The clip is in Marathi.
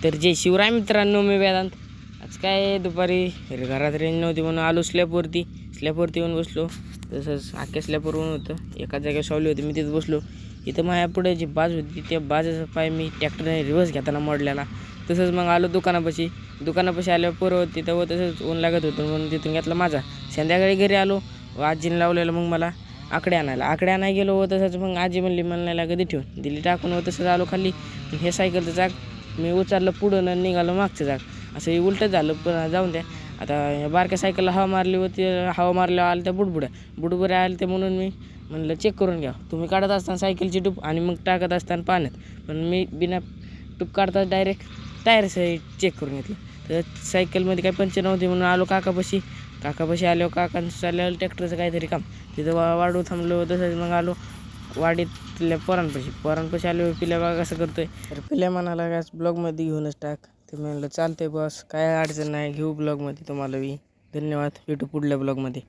तर जय शिवराय मित्रांनो, मी वेदांत. आज काय दुपारी घरात रेंज नव्हती म्हणून आलो स्लॅबवरती येऊन बसलो. तसंच अख्ख्या स्लॅबवरून होतं, एका जागेवर सावली होती, मी तिथं बसलो. इथं माझ्या पुढे जी बाज होती त्या बाजाचा पाय मी ट्रॅक्टरने रिव्हर्स घेताना मोडलेला. तसंच मग आलो दुकानापाशी आल्यावर पोरं होती तेव्हा तसंच ऊन लागत होतं म्हणून तिथून घेतला माझा. संध्याकाळी घरी आलो, आजीने लावलेलं मग मला आकडे आणायला गेलो. व तसंच मग आजी म्हणली मला नाही लागत ठेवून दिली टाकून. व तसंच आलो खाली. हे सायकलचं चाक मी उचललं पुढं आणि निघालो मागचं चाक. असं हे उलटं झालं, पण जाऊन द्या. आता बारक्या सायकलला हवा मारली होती, हवा मारल्यावर आल्या त्या बुडबुड्या आल्या ते म्हणून मी म्हणलं चेक करून घ्या. तुम्ही काढत असताना सायकलची टूप आणि मग टाकत असताना पाण्यात, पण मी बिना टूप काढता डायरेक्ट टायर चेक करून घेतलं. तर सायकलमध्ये काही पंक्चर नव्हती म्हणून आलो काकापाशी आल्यावर काकांचं चाललं ट्रॅक्टरचं काहीतरी काम. तिथं वाढू थांबलो. तसंच मग आलो वाडीतल्या पोरांपाशी आलो. पिल्या बघा कसं करतोय. तर पिल्या म्हणाला काय ब्लॉगमध्ये घेऊनच टाक. ते म्हणलं चालतंय बॉस, काय अडचण नाही, घेऊ ब्लॉगमध्ये तुम्हाला बी. धन्यवाद, भेटू पुढल्या ब्लॉगमध्ये.